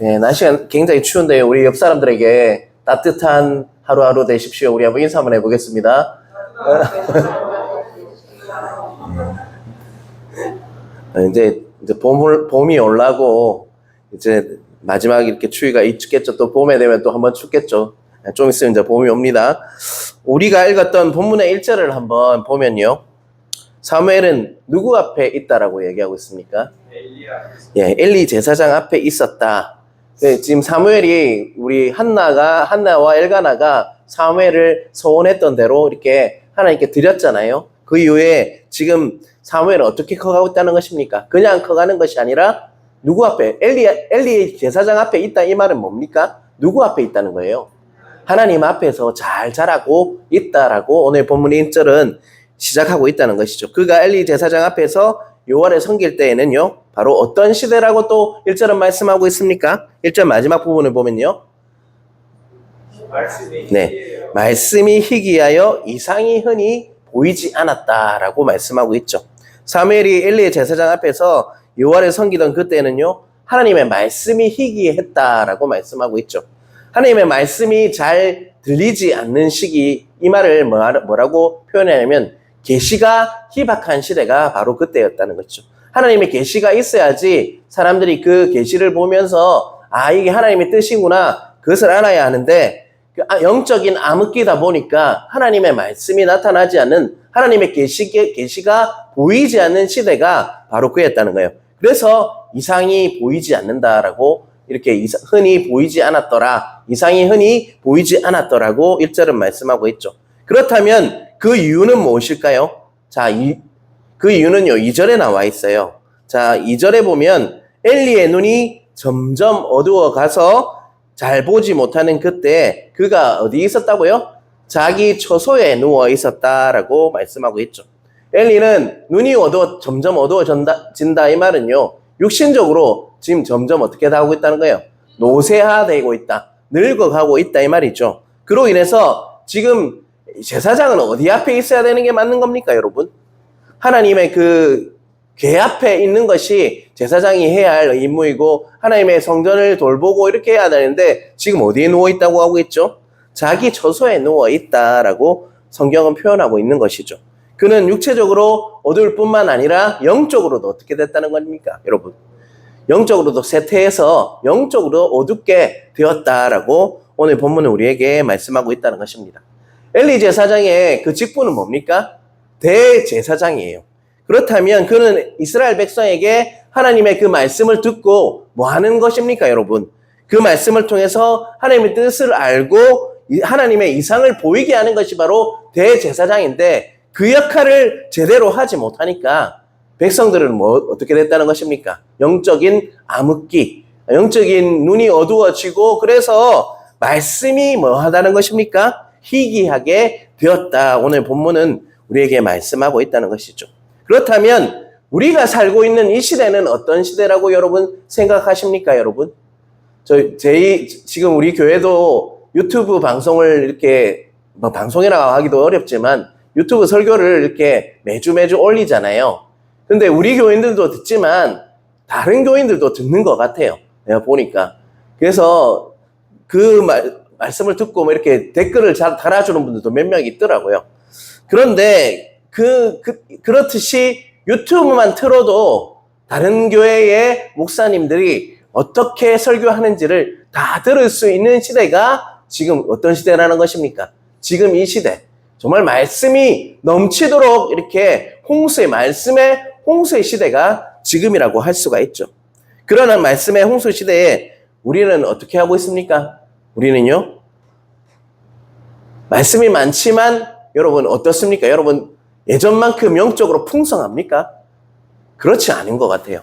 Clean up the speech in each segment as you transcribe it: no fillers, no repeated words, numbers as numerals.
네, 날씨가 굉장히 추운데 우리 옆 사람들에게 따뜻한 하루하루 되십시오. 우리 한번 인사 한번 해보겠습니다. 이제 봄이 올라고 이제 마지막 이렇게 추위가 있겠죠. 또 봄에 되면 또 한번 춥겠죠. 좀 있으면 이제 봄이 옵니다. 우리가 읽었던 본문의 1절을 한번 보면요. 사무엘은 누구 앞에 있다라고 얘기하고 있습니까? 예, 엘리 제사장 앞에 있었다. 네, 지금 사무엘이 우리 한나와 엘가나가 사무엘을 소원했던 대로 이렇게 하나님께 드렸잖아요. 그 이후에 지금 사무엘은 어떻게 커가고 있다는 것입니까? 그냥 커가는 것이 아니라 누구 앞에? 엘리 제사장 앞에 있다 이 말은 뭡니까? 누구 앞에 있다는 거예요? 하나님 앞에서 잘 자라고 있다라고 오늘 본문 1절은 시작하고 있다는 것이죠. 그가 엘리 제사장 앞에서 여호와를 섬길 때에는요, 바로 어떤 시대라고 또 1절은 말씀하고 있습니까? 1절 마지막 부분을 보면요. 네, 말씀이 희귀하여 이상이 흔히 보이지 않았다라고 말씀하고 있죠. 사무엘이 엘리의 제사장 앞에서 여호와를 섬기던 그때는요, 하나님의 말씀이 희귀했다라고 말씀하고 있죠. 하나님의 말씀이 잘 들리지 않는 시기, 이 말을 뭐라고 표현하냐면 계시가 희박한 시대가 바로 그때였다는 거죠. 하나님의 계시가 있어야지 사람들이 그 계시를 보면서 이게 하나님의 뜻이구나 그것을 알아야 하는데 영적인 암흑기다 보니까 하나님의 말씀이 나타나지 않는 하나님의 계시가 보이지 않는 시대가 바로 그였다는 거예요. 그래서 이상이 보이지 않는다라고 이렇게 흔히 보이지 않았더라. 이상이 흔히 보이지 않았더라고 1절은 말씀하고 있죠. 그렇다면 그 이유는 무엇일까요? 자, 그 이유는요, 2절에 나와 있어요. 자, 2절에 보면 엘리의 눈이 점점 어두워 가서 잘 보지 못하는 그때 그가 어디 있었다고요? 자기 처소에 누워 있었다라고 말씀하고 있죠. 엘리는 눈이 점점 어두워진다 이 말은요, 육신적으로 지금 점점 어떻게 하고 있다는 거예요? 노쇠화되고 있다. 늙어가고 있다 이 말이죠. 그로 인해서 지금 제사장은 어디 앞에 있어야 되는 게 맞는 겁니까, 여러분? 하나님의 그 궤 앞에 있는 것이 제사장이 해야 할 임무이고 하나님의 성전을 돌보고 이렇게 해야 되는데 지금 어디에 누워 있다고 하고 있죠? 자기 처소에 누워 있다라고 성경은 표현하고 있는 것이죠. 그는 육체적으로 어두울 뿐만 아니라 영적으로도 어떻게 됐다는 겁니까, 여러분? 영적으로도 쇠퇴해서 영적으로 어둡게 되었다라고 오늘 본문은 우리에게 말씀하고 있다는 것입니다. 엘리 제사장의 그 직분은 뭡니까? 대제사장이에요. 그렇다면 그는 이스라엘 백성에게 하나님의 그 말씀을 듣고 뭐 하는 것입니까, 여러분? 그 말씀을 통해서 하나님의 뜻을 알고 하나님의 이상을 보이게 하는 것이 바로 대제사장인데 그 역할을 제대로 하지 못하니까 백성들은 어떻게 됐다는 것입니까? 영적인 암흑기, 영적인 눈이 어두워지고 그래서 말씀이 뭐 하다는 것입니까? 희귀하게 되었다. 오늘 본문은 우리에게 말씀하고 있다는 것이죠. 그렇다면 우리가 살고 있는 이 시대는 어떤 시대라고 여러분 생각하십니까, 여러분? 지금 우리 교회도 유튜브 방송을 이렇게 방송이라고 하기도 어렵지만 유튜브 설교를 이렇게 매주 올리잖아요. 근데 우리 교인들도 듣지만 다른 교인들도 듣는 것 같아요. 내가 보니까. 그래서 그 말씀을 듣고 뭐 이렇게 댓글을 잘 달아주는 분들도 몇 명 있더라고요. 그런데 그렇듯이 유튜브만 틀어도 다른 교회의 목사님들이 어떻게 설교하는지를 다 들을 수 있는 시대가 지금 어떤 시대라는 것입니까? 지금 이 시대. 정말 말씀이 넘치도록 이렇게 말씀의 홍수의 시대가 지금이라고 할 수가 있죠. 그러나 말씀의 홍수 시대에 우리는 어떻게 하고 있습니까? 우리는요, 말씀이 많지만 여러분 어떻습니까? 여러분 예전만큼 영적으로 풍성합니까? 그렇지 않은 것 같아요.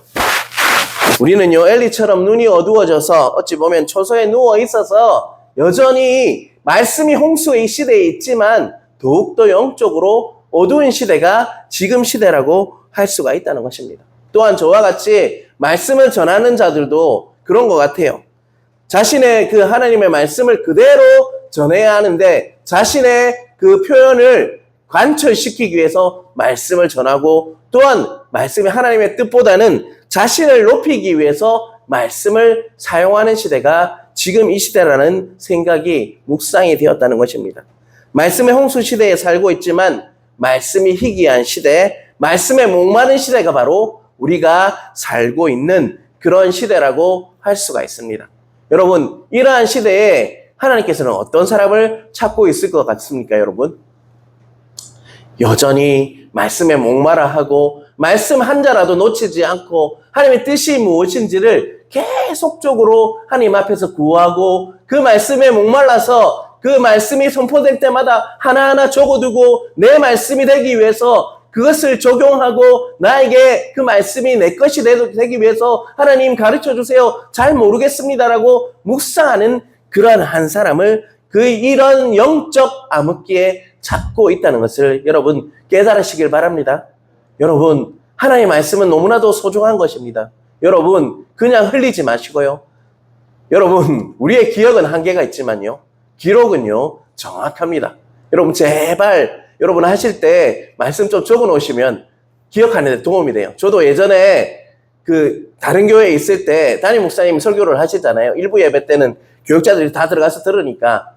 우리는요, 엘리처럼 눈이 어두워져서 어찌 보면 처소에 누워 있어서 여전히 말씀이 홍수의 시대에 있지만 더욱더 영적으로 어두운 시대가 지금 시대라고 할 수가 있다는 것입니다. 또한 저와 같이 말씀을 전하는 자들도 그런 것 같아요. 자신의 그 하나님의 말씀을 그대로 전해야 하는데 자신의 그 표현을 관철시키기 위해서 말씀을 전하고 또한 말씀이 하나님의 뜻보다는 자신을 높이기 위해서 말씀을 사용하는 시대가 지금 이 시대라는 생각이 묵상이 되었다는 것입니다. 말씀의 홍수 시대에 살고 있지만 말씀이 희귀한 시대, 말씀에 목마른 시대가 바로 우리가 살고 있는 그런 시대라고 할 수가 있습니다. 여러분, 이러한 시대에 하나님께서는 어떤 사람을 찾고 있을 것 같습니까, 여러분? 여전히 말씀에 목마라하고 말씀 한 자라도 놓치지 않고 하나님의 뜻이 무엇인지를 계속적으로 하나님 앞에서 구하고 그 말씀에 목말라서 그 말씀이 선포될 때마다 하나하나 적어두고 내 말씀이 되기 위해서 그것을 적용하고 나에게 그 말씀이 내 것이 되기 위해서 하나님 가르쳐 주세요. 잘 모르겠습니다라고 묵상하는 그러한 한 사람을 이런 영적 암흑기에 찾고 있다는 것을 여러분 깨달으시길 바랍니다. 여러분, 하나님의 말씀은 너무나도 소중한 것입니다. 여러분, 그냥 흘리지 마시고요. 여러분, 우리의 기억은 한계가 있지만요. 기록은요, 정확합니다. 여러분, 제발 여러분 하실 때 말씀 좀 적어 놓으시면 기억하는 데 도움이 돼요. 저도 예전에 다른 교회에 있을 때 담임 목사님이 설교를 하시잖아요. 일부 예배 때는 교육자들이 다 들어가서 들으니까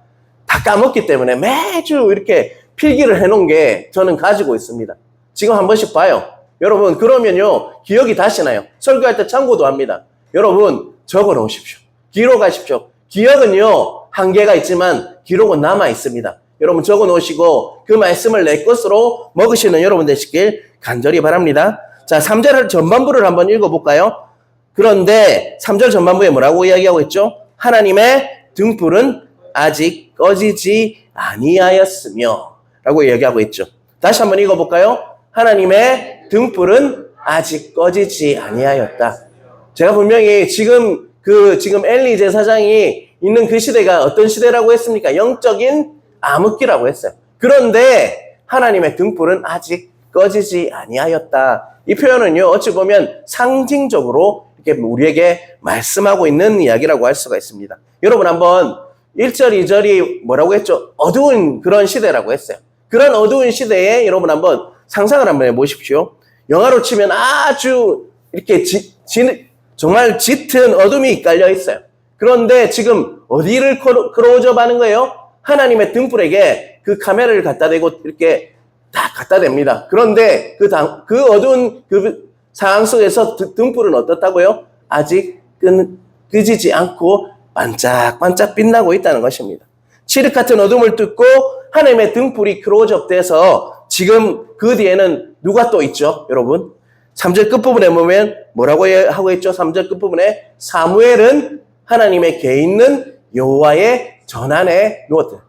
다 까먹기 때문에 매주 이렇게 필기를 해놓은 게 저는 가지고 있습니다. 지금 한 번씩 봐요. 여러분, 그러면요, 기억이 다시 나요. 설교할 때 참고도 합니다. 여러분, 적어 놓으십시오. 기록하십시오. 기억은요, 한계가 있지만 기록은 남아 있습니다. 여러분 적어 놓으시고 그 말씀을 내 것으로 먹으시는 여러분 되시길 간절히 바랍니다. 자, 3절 전반부를 한번 읽어볼까요? 그런데 3절 전반부에 뭐라고 이야기하고 있죠? 하나님의 등불은 아직 꺼지지 아니하였으며 라고 이야기하고 있죠. 다시 한번 읽어볼까요? 하나님의 등불은 아직 꺼지지 아니하였다. 제가 분명히 지금 엘리 제사장이 있는 그 시대가 어떤 시대라고 했습니까? 영적인 암흑기라고 했어요. 그런데 하나님의 등불은 아직 꺼지지 아니하였다. 이 표현은요, 어찌 보면 상징적으로 이렇게 우리에게 말씀하고 있는 이야기라고 할 수가 있습니다. 여러분 한번 1절, 2절이 뭐라고 했죠? 어두운 그런 시대라고 했어요. 그런 어두운 시대에 여러분 한번 상상을 한번 해보십시오. 영화로 치면 아주 이렇게 정말 짙은 어둠이 깔려 있어요. 그런데 지금 어디를 크로즈업 하는 거예요? 하나님의 등불에게 그 카메라를 갖다 대고 이렇게 딱 갖다 댑니다. 그런데 그 어두운 그 상황 속에서 등불은 어떻다고요? 아직 끄지지 않고 반짝반짝 빛나고 있다는 것입니다. 칠흑 같은 어둠을 뚫고 하나님의 등불이 크로즈업 돼서 지금 그 뒤에는 누가 또 있죠, 여러분? 3절 끝부분에 보면 뭐라고 하고 있죠? 3절 끝부분에 사무엘은 하나님의 궤 있는 여호와의 전 안에 누웠다.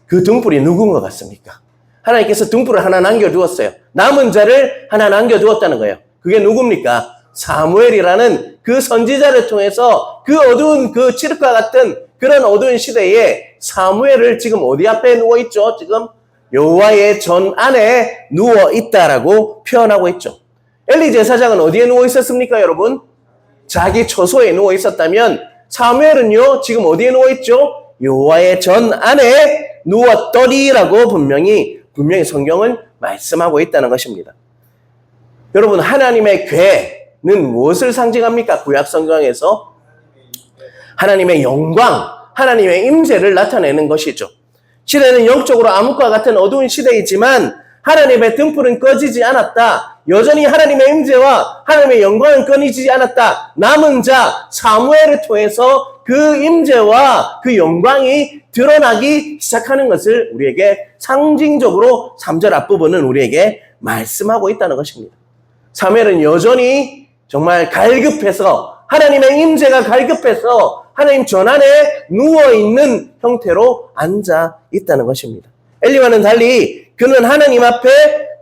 그 등불이 누군 것 같습니까? 하나님께서 등불을 하나 남겨두었어요. 남은 자를 하나 남겨두었다는 거예요. 그게 누굽니까? 사무엘이라는 그 선지자를 통해서 그 어두운 그 칠흑과 같은 그런 어두운 시대에 사무엘을 지금 어디 앞에 누워있죠? 지금 여호와의 전 안에 누워있다라고 표현하고 있죠. 엘리 제사장은 어디에 누워있었습니까, 여러분? 자기 처소에 누워있었다면 사무엘은요, 지금 어디에 누워있죠? 여호와의 전 안에 누웠더니라고 분명히 성경은 말씀하고 있다는 것입니다. 여러분, 하나님의 궤는 무엇을 상징합니까? 구약 성경에서 하나님의 영광, 하나님의 임재를 나타내는 것이죠. 시대는 영적으로 암흑과 같은 어두운 시대이지만 하나님의 등불은 꺼지지 않았다. 여전히 하나님의 임재와 하나님의 영광은 끊이지 않았다. 남은 자 사무엘을 통해서 그 임재와 그 영광이 드러나기 시작하는 것을 우리에게 상징적으로 3절 앞부분은 우리에게 말씀하고 있다는 것입니다. 사무엘은 여전히 정말 갈급해서 하나님의 임재가 갈급해서 하나님 전안에 누워있는 형태로 앉아 있다는 것입니다. 엘리와는 달리 그는 하나님 앞에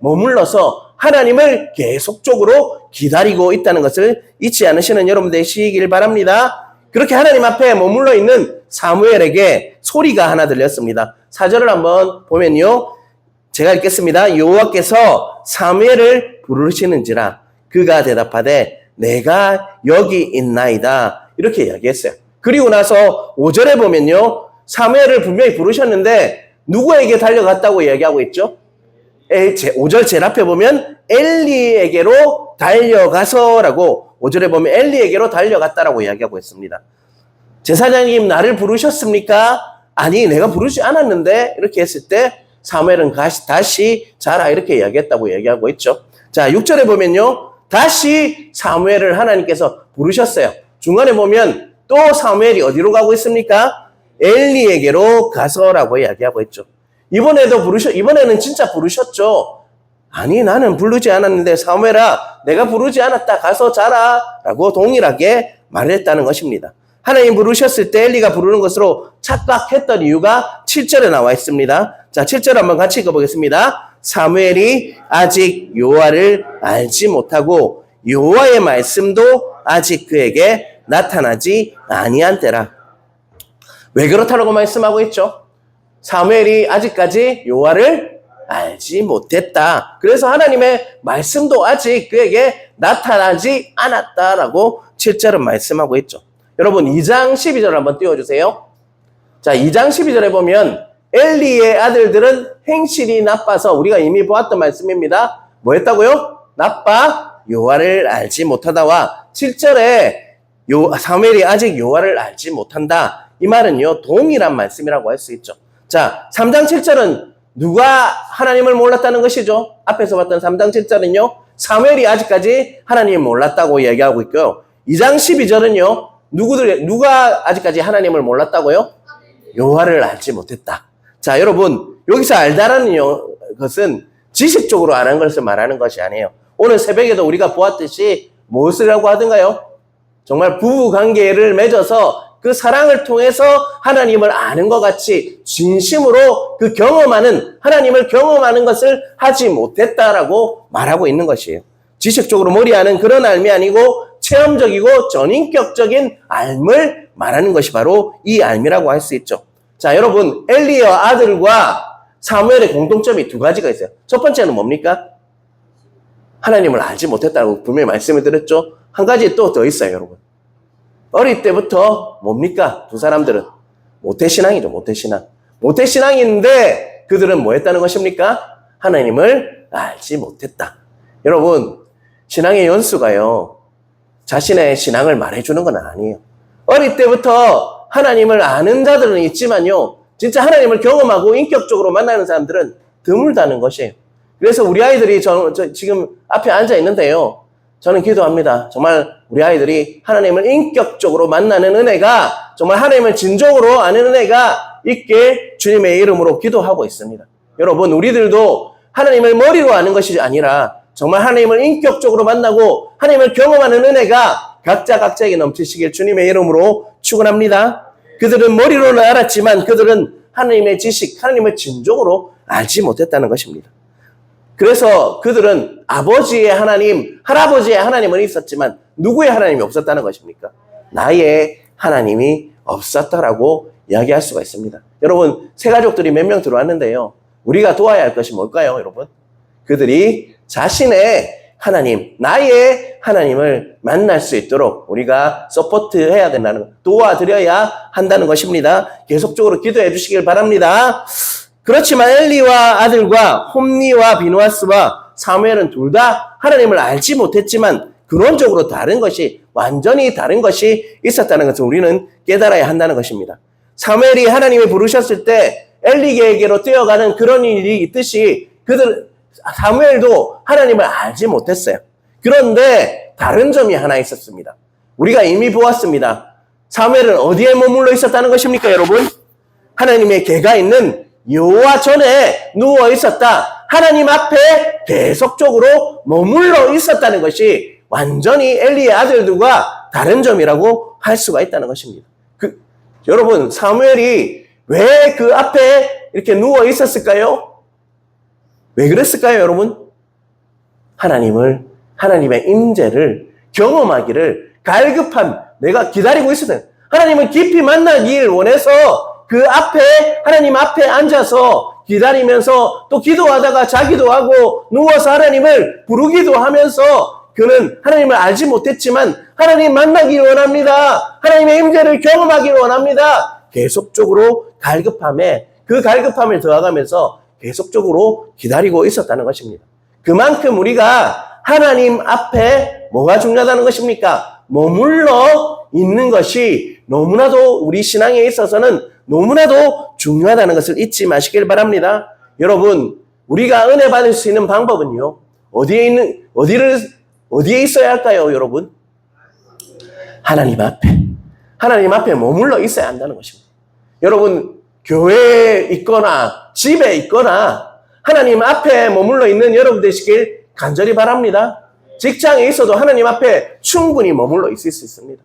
머물러서 하나님을 계속적으로 기다리고 있다는 것을 잊지 않으시는 여러분 되시길 바랍니다. 그렇게 하나님 앞에 머물러 있는 사무엘에게 소리가 하나 들렸습니다. 4절을 한번 보면요, 제가 읽겠습니다. 여호와께서 사무엘을 부르시는지라 그가 대답하되 내가 여기 있나이다 이렇게 이야기했어요. 그리고 나서 5절에 보면요, 사무엘을 분명히 부르셨는데 누구에게 달려갔다고 이야기하고 있죠? 5절 제일 앞에 보면 엘리에게로 달려가서라고 5절에 보면 엘리에게로 달려갔다라고 이야기하고 있습니다. 제사장님 나를 부르셨습니까? 아니 내가 부르지 않았는데 이렇게 했을 때 사무엘은 다시 자라 이렇게 이야기했다고 얘기하고 있죠. 자 6절에 보면요. 다시 사무엘을 하나님께서 부르셨어요. 중간에 보면 또 사무엘이 어디로 가고 있습니까? 엘리에게로 가서라고 이야기하고 있죠. 이번에는 진짜 부르셨죠. 아니 나는 부르지 않았는데 사무엘아 내가 부르지 않았다 가서 자라 라고 동일하게 말했다는 것입니다. 하나님 부르셨을 때 엘리가 부르는 것으로 착각했던 이유가 7절에 나와 있습니다. 자 7절 한번 같이 읽어보겠습니다. 사무엘이 아직 여호와를 알지 못하고 여호와의 말씀도 아직 그에게 나타나지 아니한 때라. 왜 그렇다고 말씀하고 있죠? 사무엘이 아직까지 여호와를 알지 못했다. 그래서 하나님의 말씀도 아직 그에게 나타나지 않았다라고 7절은 말씀하고 있죠. 여러분 2장 12절 한번 띄워주세요. 자 2장 12절에 보면 엘리의 아들들은 행실이 나빠서 우리가 이미 보았던 말씀입니다. 뭐 했다고요? 나빠 여호와를 알지 못하다와 7절에 사무엘이 아직 여호와를 알지 못한다. 이 말은요 동일한 말씀이라고 할 수 있죠. 자 3장 7절은 누가 하나님을 몰랐다는 것이죠? 앞에서 봤던 3장 7절은요 사무엘이 아직까지 하나님을 몰랐다고 얘기하고 있고요. 2장 12절은요 누가 아직까지 하나님을 몰랐다고요? 여호와를 알지 못했다. 자 여러분 여기서 알다라는 것은 지식적으로 아는 것을 말하는 것이 아니에요. 오늘 새벽에도 우리가 보았듯이 무엇이라고 하던가요? 정말 부부관계를 맺어서 그 사랑을 통해서 하나님을 아는 것 같이 진심으로 하나님을 경험하는 것을 하지 못했다라고 말하고 있는 것이에요. 지식적으로 머리하는 그런 알미 아니고 체험적이고 전인격적인 알을 말하는 것이 바로 이 알미라고 할 수 있죠. 자, 여러분 엘리의 아들과 사무엘의 공통점이 두 가지가 있어요. 첫 번째는 뭡니까? 하나님을 알지 못했다고 분명히 말씀을 드렸죠. 한 가지 또 더 있어요, 여러분. 어릴 때부터 뭡니까? 두 사람들은 모태신앙이죠. 모태신앙인데 그들은 뭐 했다는 것입니까? 하나님을 알지 못했다. 여러분 신앙의 연수가요 자신의 신앙을 말해주는 건 아니에요. 어릴 때부터 하나님을 아는 자들은 있지만요 진짜 하나님을 경험하고 인격적으로 만나는 사람들은 드물다는 것이에요. 그래서 우리 아이들이 저 지금 앞에 앉아 있는데요 저는 기도합니다. 정말 우리 아이들이 하나님을 인격적으로 만나는 은혜가 정말 하나님을 진정으로 아는 은혜가 있게 주님의 이름으로 기도하고 있습니다. 여러분 우리들도 하나님을 머리로 아는 것이 아니라 정말 하나님을 인격적으로 만나고 하나님을 경험하는 은혜가 각자에게 넘치시길 주님의 이름으로 축원합니다. 그들은 머리로는 알았지만 그들은 하나님의 지식, 하나님을 진정으로 알지 못했다는 것입니다. 그래서 그들은 아버지의 하나님, 할아버지의 하나님은 있었지만 누구의 하나님이 없었다는 것입니까? 나의 하나님이 없었다라고 이야기할 수가 있습니다. 여러분 새 가족들이 몇 명 들어왔는데요. 우리가 도와야 할 것이 뭘까요, 여러분? 그들이 자신의 하나님, 나의 하나님을 만날 수 있도록 우리가 서포트해야 된다는 것, 도와드려야 한다는 것입니다. 계속적으로 기도해 주시길 바랍니다. 그렇지만 엘리와 아들과 홈니와 비누아스와 사무엘은 둘 다 하나님을 알지 못했지만 근원적으로 다른 것이, 완전히 다른 것이 있었다는 것을 우리는 깨달아야 한다는 것입니다. 사무엘이 하나님이 부르셨을 때 엘리에게로 뛰어가는 그런 일이 있듯이 사무엘도 하나님을 알지 못했어요. 그런데 다른 점이 하나 있었습니다. 우리가 이미 보았습니다. 사무엘은 어디에 머물러 있었다는 것입니까, 여러분? 하나님의 계가 있는 여호와 전에 누워 있었다. 하나님 앞에 계속적으로 머물러 있었다는 것이 완전히 엘리의 아들들과 다른 점이라고 할 수가 있다는 것입니다. 여러분, 사무엘이 왜 그 앞에 이렇게 누워 있었을까요? 왜 그랬을까요, 여러분? 하나님의 임재를 경험하기를 갈급한 내가 기다리고 있었어요. 하나님을 깊이 만나길 원해서 그 앞에, 하나님 앞에 앉아서 기다리면서 또 기도하다가 자기도 하고 누워서 하나님을 부르기도 하면서 그는 하나님을 알지 못했지만 하나님 만나길 원합니다. 하나님의 임재를 경험하길 원합니다. 계속적으로 그 갈급함을 더하면서 계속적으로 기다리고 있었다는 것입니다. 그만큼 우리가 하나님 앞에 뭐가 중요하다는 것입니까? 머물러 있는 것이 너무나도 우리 신앙에 있어서는 너무나도 중요하다는 것을 잊지 마시길 바랍니다. 여러분, 우리가 은혜 받을 수 있는 방법은요, 어디에 있어야 할까요, 여러분? 하나님 앞에 머물러 있어야 한다는 것입니다. 여러분, 교회에 있거나 집에 있거나 하나님 앞에 머물러 있는 여러분 되시길 간절히 바랍니다. 직장에 있어도 하나님 앞에 충분히 머물러 있을 수 있습니다.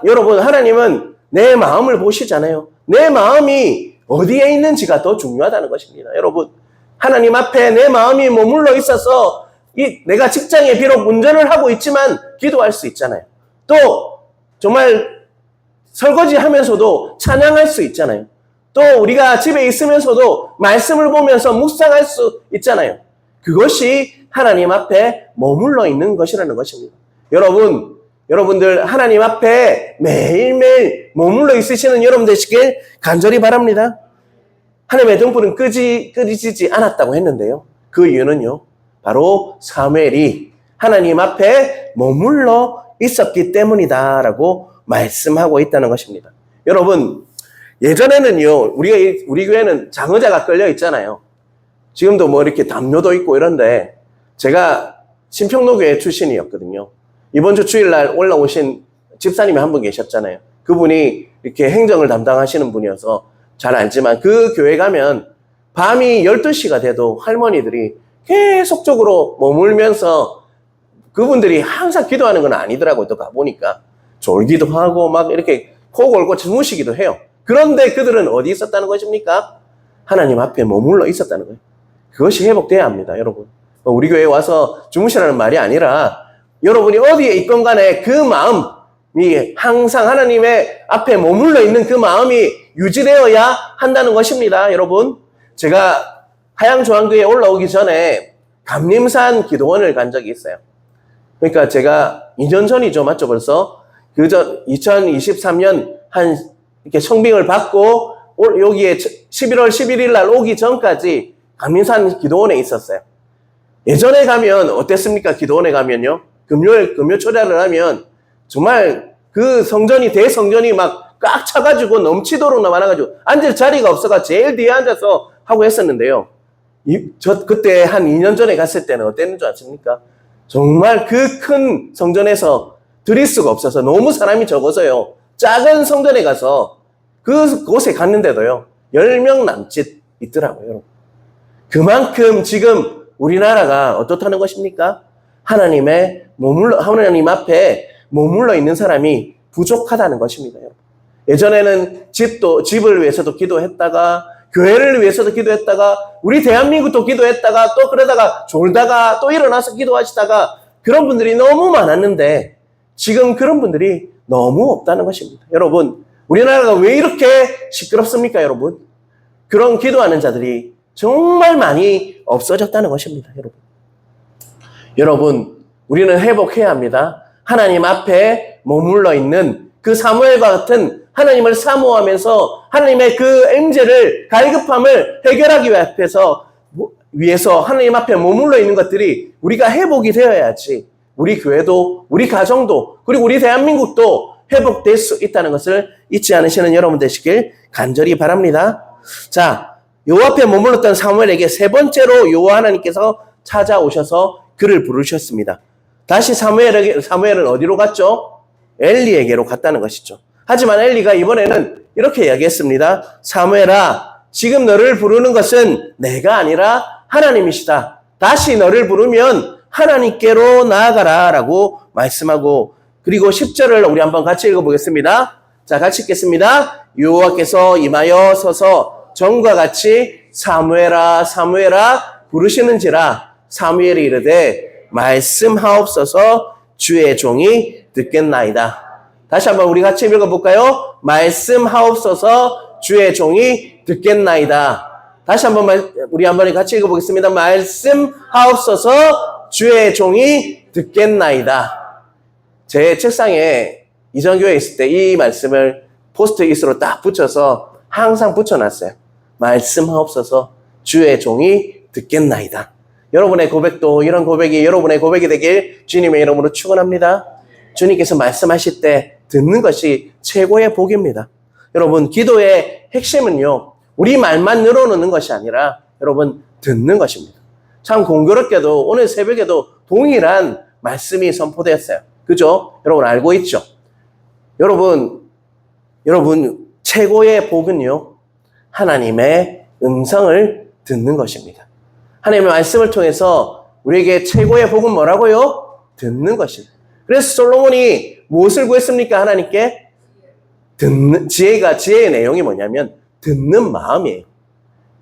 여러분, 하나님은 내 마음을 보시잖아요. 내 마음이 어디에 있는지가 더 중요하다는 것입니다. 여러분, 하나님 앞에 내 마음이 머물러 있어서 내가 직장에 비록 운전을 하고 있지만 기도할 수 있잖아요. 또 정말 설거지 하면서도 찬양할 수 있잖아요. 또 우리가 집에 있으면서도 말씀을 보면서 묵상할 수 있잖아요. 그것이 하나님 앞에 머물러 있는 것이라는 것입니다. 여러분들 하나님 앞에 매일매일 머물러 있으시는 여러분 되시길 간절히 바랍니다. 하나님의 등불은 끄지지 않았다고 했는데요. 그 이유는요, 바로 사무엘이 하나님 앞에 머물러 있었기 때문이다라고 말씀하고 있다는 것입니다. 여러분, 예전에는요, 우리 교회는 장의자가 끌려 있잖아요. 지금도 뭐 이렇게 담요도 있고 이런데, 제가 신평로교회 출신이었거든요. 이번 주 주일날 올라오신 집사님이 한 분 계셨잖아요. 그분이 이렇게 행정을 담당하시는 분이어서 잘 알지만, 그 교회 가면 밤이 12시가 돼도 할머니들이 계속적으로 머물면서, 그분들이 항상 기도하는 건 아니더라고요. 또 가보니까 졸기도 하고 막 이렇게 코 골고 주무시기도 해요. 그런데 그들은 어디 있었다는 것입니까? 하나님 앞에 머물러 있었다는 거예요. 그것이 회복돼야 합니다, 여러분. 우리 교회에 와서 주무시라는 말이 아니라 여러분이 어디에 있건 간에 그 마음이 항상 하나님의 앞에 머물러 있는 그 마음이 유지되어야 한다는 것입니다, 여러분. 제가 하양조항교회에 올라오기 전에 감림산 기도원을 간 적이 있어요. 그러니까 제가 2년 전이죠, 맞죠, 벌써? 2023년 이렇게 청빙을 받고 여기에 11월 11일 날 오기 전까지 감림산 기도원에 있었어요. 예전에 가면 어땠습니까? 기도원에 가면요, 금요 초대를 하면 정말 그 대성전이 막 꽉 차가지고 넘치도록 많아가지고 앉을 자리가 없어가 제일 뒤에 앉아서 하고 했었는데요. 그때 한 2년 전에 갔을 때는 어땠는 줄 아십니까? 정말 그 큰 성전에서 드릴 수가 없어서 너무 사람이 적어서요, 작은 성전에 가서 그곳에 갔는데도요 10명 남짓 있더라고요. 그만큼 지금 우리나라가 어떻다는 것입니까? 하나님 앞에 머물러 있는 사람이 부족하다는 것입니다. 예전에는 집을 위해서도 기도했다가, 교회를 위해서도 기도했다가, 우리 대한민국도 기도했다가, 또 그러다가 졸다가 또 일어나서 기도하시다가, 그런 분들이 너무 많았는데 지금 그런 분들이 너무 없다는 것입니다. 여러분, 우리나라가 왜 이렇게 시끄럽습니까, 여러분? 그런 기도하는 자들이 정말 많이 없어졌다는 것입니다, 여러분, 우리는 회복해야 합니다. 하나님 앞에 머물러 있는 그 사무엘과 같은 하나님을 사모하면서 하나님의 그 엠제를, 갈급함을 해결하기 위해서 하나님 앞에 머물러 있는 것들이 우리가 회복이 되어야지 우리 교회도, 우리 가정도, 그리고 우리 대한민국도 회복될 수 있다는 것을 잊지 않으시는 여러분 되시길 간절히 바랍니다. 자, 여호와 앞에 머물렀던 사무엘에게 세 번째로 여호와 하나님께서 찾아오셔서 그를 부르셨습니다. 다시 사무엘은 어디로 갔죠? 엘리에게로 갔다는 것이죠. 하지만 엘리가 이번에는 이렇게 이야기했습니다. 사무엘아, 지금 너를 부르는 것은 내가 아니라 하나님이시다. 다시 너를 부르면 하나님께로 나아가라 라고 말씀하고, 그리고 10절을 우리 한번 같이 읽어보겠습니다. 자, 같이 읽겠습니다. 여호와께서 임하여 서서 전과 같이 사무엘아 사무엘아 부르시는지라. 사무엘이 이르되 말씀하옵소서, 주의 종이 듣겠나이다. 다시 한번 우리 같이 읽어볼까요? 말씀하옵소서, 주의 종이 듣겠나이다. 다시 한번 우리 한번 같이 읽어보겠습니다. 말씀하옵소서, 주의 종이 듣겠나이다. 제 책상에 이전교회에 있을 때 이 말씀을 포스트잇으로 딱 붙여서 항상 붙여놨어요. 말씀하옵소서, 주의 종이 듣겠나이다. 여러분의 고백도 이런 고백이 여러분의 고백이 되길 주님의 이름으로 축원합니다. 주님께서 말씀하실 때 듣는 것이 최고의 복입니다. 여러분, 기도의 핵심은요, 우리 말만 늘어놓는 것이 아니라 여러분 듣는 것입니다. 참 공교롭게도 오늘 새벽에도 동일한 말씀이 선포되었어요. 그죠? 여러분 알고 있죠? 여러분 최고의 복은요, 하나님의 음성을 듣는 것입니다. 하나님의 말씀을 통해서 우리에게 최고의 복은 뭐라고요? 듣는 것입니다. 그래서 솔로몬이 무엇을 구했습니까? 하나님께? 지혜의 내용이 뭐냐면 듣는 마음이에요.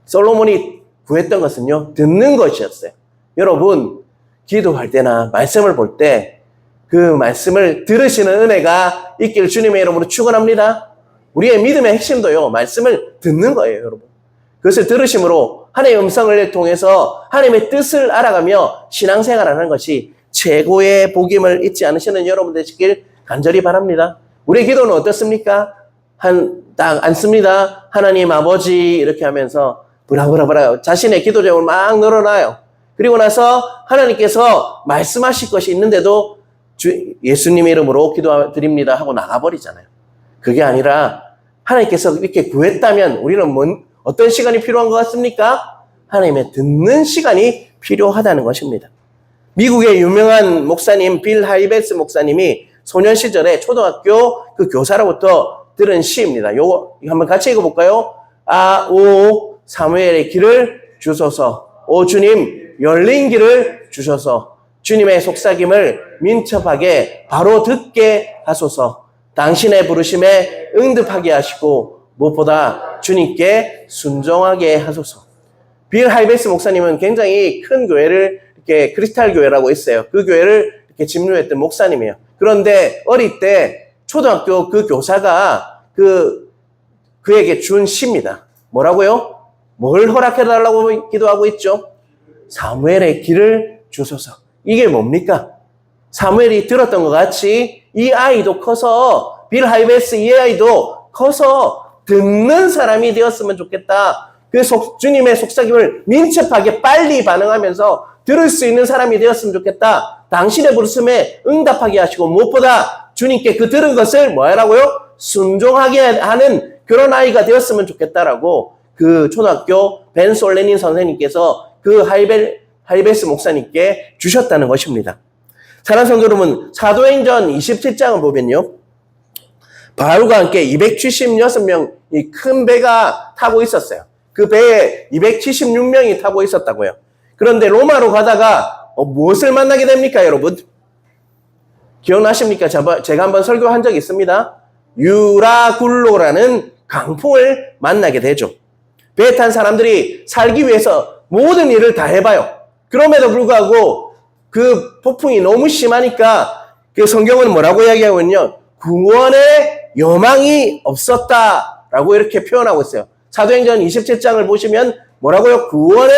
솔로몬이 구했던 것은요, 듣는 것이었어요. 여러분, 기도할 때나 말씀을 볼 때 그 말씀을 들으시는 은혜가 있길 주님의 이름으로 축원합니다. 우리의 믿음의 핵심도요, 말씀을 듣는 거예요, 여러분. 그것을 들으심으로 하나님의 음성을 통해서 하나님의 뜻을 알아가며 신앙생활을 하는 것이 최고의 복임을 잊지 않으시는 여러분 되시길 간절히 바랍니다. 우리의 기도는 어떻습니까? 딱 앉습니다. 하나님 아버지 이렇게 하면서 브라브라브라 자신의 기도 제목을 막 늘어놔요. 그리고 나서 하나님께서 말씀하실 것이 있는데도 예수님의 이름으로 기도드립니다 하고 나가버리잖아요. 그게 아니라 하나님께서 이렇게 구했다면 우리는 어떤 시간이 필요한 것 같습니까? 하나님의 듣는 시간이 필요하다는 것입니다. 미국의 유명한 목사님 빌 하이베스 목사님이 소년 시절에 초등학교 그 교사로부터 들은 시입니다. 요거 한번 같이 읽어볼까요? 오 사무엘의 길을 주소서. 오 주님 열린 길을 주소서. 주님의 속삭임을 민첩하게 바로 듣게 하소서. 당신의 부르심에 응답하게 하시고 무엇보다 주님께 순종하게 하소서. 빌 하이베스 목사님은 굉장히 큰 교회를 이렇게 크리스탈 교회라고 있어요. 그 교회를 이렇게 집무했던 목사님이에요. 그런데 어릴 때 초등학교 그 교사가 그에게 준 시입니다. 뭐라고요? 뭘 허락해달라고 기도하고 있죠? 사무엘의 길을 주소서. 이게 뭡니까? 사무엘이 들었던 것 같이 이 아이도 커서 빌 하이베스 이 아이도 커서 듣는 사람이 되었으면 좋겠다. 주님의 속삭임을 민첩하게 빨리 반응하면서 들을 수 있는 사람이 되었으면 좋겠다. 당신의 부르심에 응답하게 하시고 무엇보다 주님께 그 들은 것을 뭐라고요? 순종하게 하는 그런 아이가 되었으면 좋겠다라고 그 초등학교 벤 솔레닌 선생님께서 그 하이베스 목사님께 주셨다는 것입니다. 사랑하는 성도 여러분, 사도행전 27장을 보면요, 바울과 함께 276명이 큰 배가 타고 있었어요. 그 배에 276명이 타고 있었다고요. 그런데 로마로 가다가 무엇을 만나게 됩니까, 여러분? 기억나십니까? 제가 한번 설교한 적이 있습니다. 유라굴로라는 강풍을 만나게 되죠. 배에 탄 사람들이 살기 위해서 모든 일을 다 해봐요. 그럼에도 불구하고 그 폭풍이 너무 심하니까 그 성경은 뭐라고 이야기하고 있냐? 구원의 여망이 없었다라고 이렇게 표현하고 있어요. 사도행전 27장을 보시면 뭐라고요? 구원의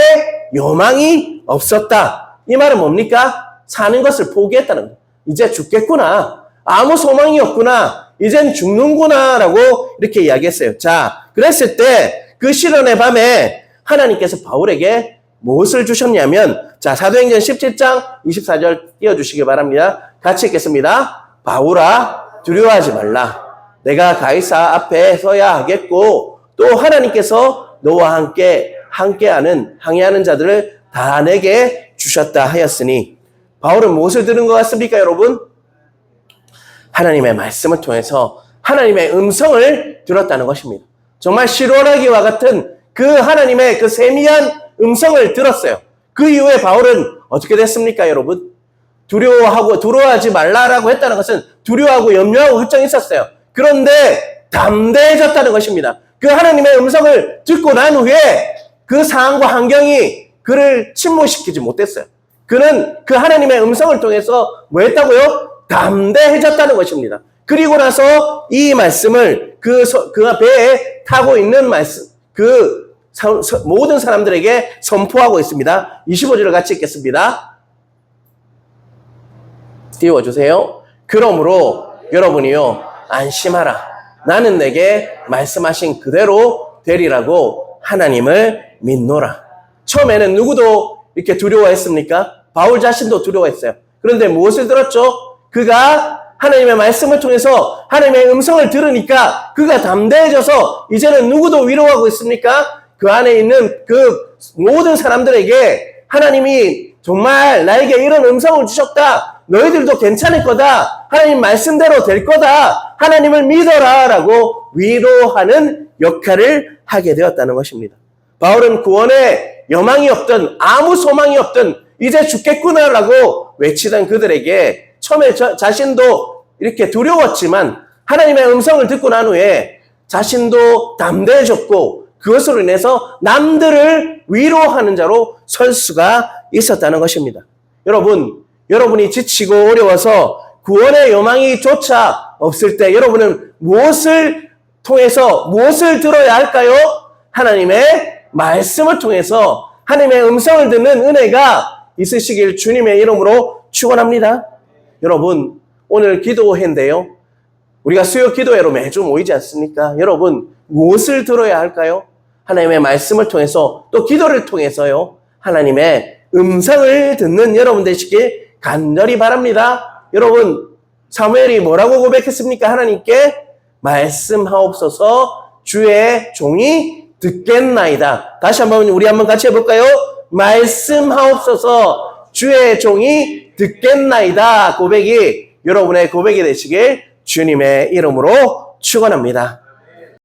여망이 없었다. 이 말은 뭡니까? 사는 것을 포기했다는 거예요. 이제 죽겠구나. 아무 소망이 없구나. 이젠 죽는구나. 라고 이렇게 이야기했어요. 자, 그랬을 때 그 시련의 밤에 하나님께서 바울에게 무엇을 주셨냐면, 자, 사도행전 17장 24절 띄워주시기 바랍니다. 같이 읽겠습니다. 바울아, 두려워하지 말라. 내가 가이사 앞에 서야 하겠고, 또 하나님께서 너와 항해하는 자들을 다 내게 주셨다 하였으니, 바울은 무엇을 들은 것 같습니까, 여러분? 하나님의 말씀을 통해서 하나님의 음성을 들었다는 것입니다. 정말 시원하기와 같은 그 하나님의 그 세미한 음성을 들었어요. 그 이후에 바울은 어떻게 됐습니까, 여러분? 두려워하지 말라라고 했다는 것은 두려워하고 염려하고 걱정이 있었어요. 그런데 담대해졌다는 것입니다. 그 하나님의 음성을 듣고 난 후에 그 상황과 환경이 그를 침몰시키지 못했어요. 그는 그 하나님의 음성을 통해서 뭐 했다고요? 담대해졌다는 것입니다. 그리고 나서 이 말씀을 그 배에 타고 있는 말씀, 모든 사람들에게 선포하고 있습니다. 25절을 같이 읽겠습니다. 띄워주세요. 그러므로 여러분이요, 안심하라. 나는 내게 말씀하신 그대로 되리라고 하나님을 믿노라. 처음에는 누구도 이렇게 두려워했습니까? 바울 자신도 두려워했어요. 그런데 무엇을 들었죠? 그가 하나님의 말씀을 통해서 하나님의 음성을 들으니까 그가 담대해져서 이제는 누구도 위로하고 있습니까? 그 안에 있는 그 모든 사람들에게 하나님이 정말 나에게 이런 음성을 주셨다. 너희들도 괜찮을 거다. 하나님 말씀대로 될 거다. 하나님을 믿어라 라고 위로하는 역할을 하게 되었다는 것입니다. 바울은 구원에 여망이 없던, 아무 소망이 없던, 이제 죽겠구나라고 외치던 그들에게 처음에 자신도 이렇게 두려웠지만 하나님의 음성을 듣고 난 후에 자신도 담대해졌고 그것으로 인해서 남들을 위로하는 자로 설 수가 있었다는 것입니다. 여러분이 지치고 어려워서 구원의 여망이 조차 없을 때 여러분은 무엇을 통해서 무엇을 들어야 할까요? 하나님의 말씀을 통해서 하나님의 음성을 듣는 은혜가 있으시길 주님의 이름으로 축원합니다. 여러분, 오늘 기도회인데요. 우리가 수요 기도회로 매주 모이지 않습니까? 여러분, 무엇을 들어야 할까요? 하나님의 말씀을 통해서 또 기도를 통해서요. 하나님의 음성을 듣는 여러분 되시길 간절히 바랍니다. 여러분, 사무엘이 뭐라고 고백했습니까? 하나님께 말씀하옵소서 주의 종이 듣겠나이다. 다시 한번 우리 한번 같이 해볼까요? 말씀하옵소서 주의 종이 듣겠나이다. 고백이 여러분의 고백이 되시길 주님의 이름으로 축원합니다.